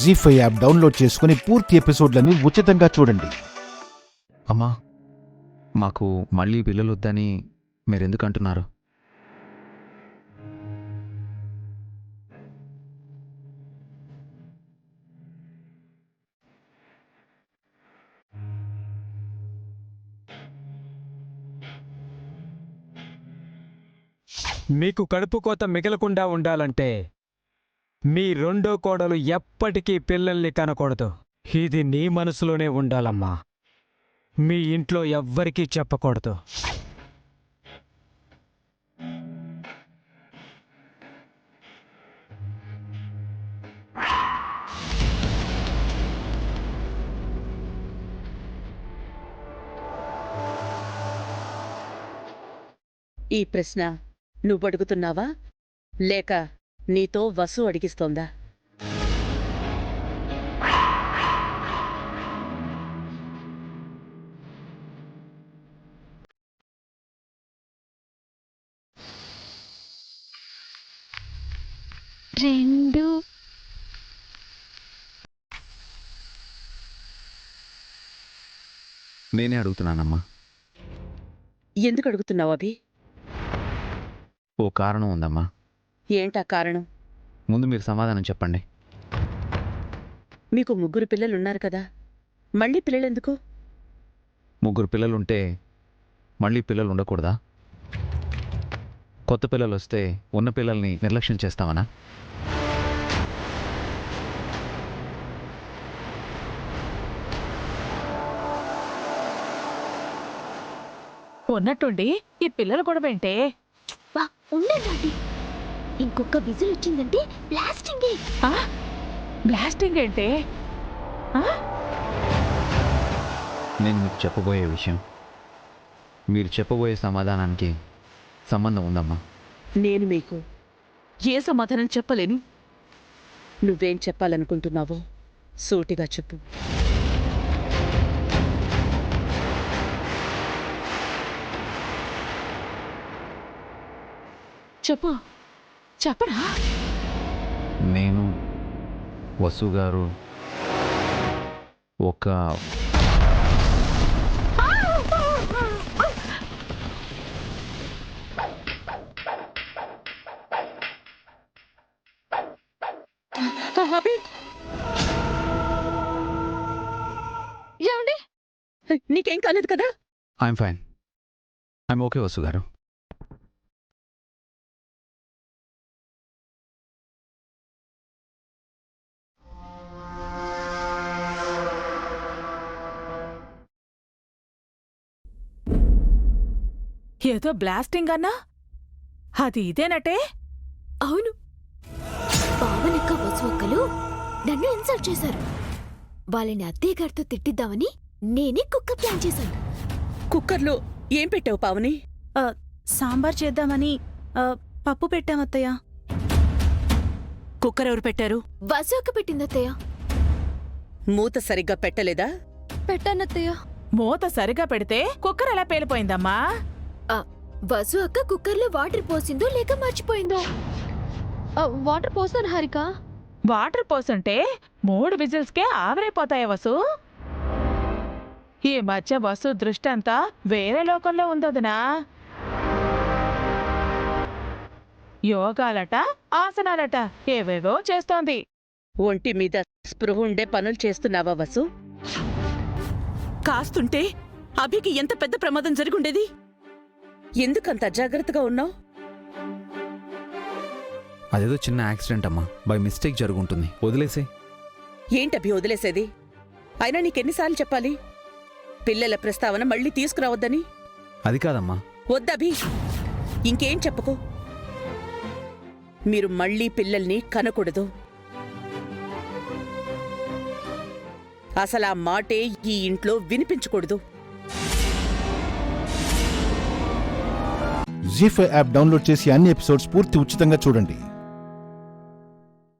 జీ5 app download చేసుకుని పూర్తి ఎపిసోడ్లని ఉచితంగా చూడండి. అమ్మా, మాకు మళ్ళీ పిల్లలు వద్దని మీరెందుకు అంటున్నారు? మీకు కడుపు కోత మిగలకుండా ఉండాలంటే మీ రెండో కోడలు ఎప్పటికీ పిల్లల్ని కనకూడదు. ఇది నీ మనసులోనే ఉండాలమ్మా. మీ ఇంట్లో ఎవ్వరికీ చెప్పకూడదు. ఈ ప్రశ్న నువ్వడుగుతున్నావా లేక నీతో వసు అడిగిస్తోందా? నేనే అడుగుతున్నానమ్మా. ఎందుకు అడుగుతున్నావు అభి? ఓ కారణం ఉందమ్మా. ఏంటా కారణం? ముందు మీరు సమాధానం చెప్పండి. మీకు 3 పిల్లలున్నారు కదా, మళ్ళీ పిల్లలెందుకు? 3 పిల్లలుంటే మళ్ళీ పిల్లలు ఉండకూడదా? కొత్త పిల్లలు వస్తే ఉన్న పిల్లల్ని నిర్లక్ష్యం చేస్తామనా? ఉన్నట్టుండి ఈ పిల్లలు కూడా వెంటే ఉండండి. ఇంకొక విజిల్ వచ్చిందంటే బ్లాస్టింగే. బ్లాస్టింగ్ ఏంటే? నేను మీకు చెప్పబోయే విషయం మీరు చెప్పబోయే సమాధానానికి సంబంధం ఉందమ్మా. నేను మీకు ఏ సమాధానం చెప్పలేను. నువ్వేం చెప్పాలనుకుంటున్నావో సూటిగా చెప్పు. చెప్పు, చెప్పరా? నేను వసు గారు ఒక ఏమండి, నీకేం కాలేదు కదా? I'm fine. I'm okay Vasu గారు. ఏదో బ్లాస్టింగ్ అన్నా అది ఇదేనటే? అవును, పావనక్క వసు అక్కలు నన్ను ఇన్సల్ట్ చేశారు. వాళ్ళని అత్తయ్య గారితో తిట్టిద్దామని నేనే కుక్క ప్లాన్ చేశాను. కుక్కర్లో ఏం పెట్టావు పావని? సాంబార్ చేద్దామని పప్పు పెట్టామత్తయ్య. కుక్కర్ ఎవరు పెట్టారు? వసు అక్క పెట్టిందత్తయ్య. మూత సరిగ్గా పెట్టలేదా? పెట్టానత్తయ్య. మూత సరిగా పెడితే కుక్కర్ ఎలా పేలిపోయిందమ్మా? వసు అక్క కుక్కర్లో వాటర్ పోసిందో లేక మర్చిపోయిందో. వాటర్ పోసాను హారిక. వాటర్ పోసుంటే 3 విజిల్స్కే ఆవిరైపోతాయా వసు? ఈ మధ్య వసు దృష్టి అంతా వేరే లోకంలో ఉందొదినా. యోగాలట, ఆసనాలట ఏవేవో చేస్తోంది. ఒంటి మీద స్పృహ ఉండే పనులు చేస్తున్నావా వసు? కాస్తుంటే అభికి ఎంత పెద్ద ప్రమాదం జరుగుండేది. ఎందుకంత అజాగ్రత్తగా ఉన్నావు? అదేదో చిన్న యాక్సిడెంట్ అమ్మా, బై మిస్టేక్ జరుగుంటుంది, వదిలేసే. ఏంటభి వదిలేసేది? అయినా నీకెన్నిసార్లు చెప్పాలి పిల్లల ప్రస్తావన మళ్ళీ తీసుకురావద్దని? అది కాదమ్మా. వద్దభి, ఇంకేం చెప్పకు. మీరు మళ్ళీ పిల్లల్ని కనకూడదు. అసలు ఆ మాటే ఈ ఇంట్లో వినిపించకూడదు. జీ5 యాప్ డౌన్లోడ్ చేసి అన్ని ఎపిసోడ్స్ పూర్తి ఉచితంగా చూడండి.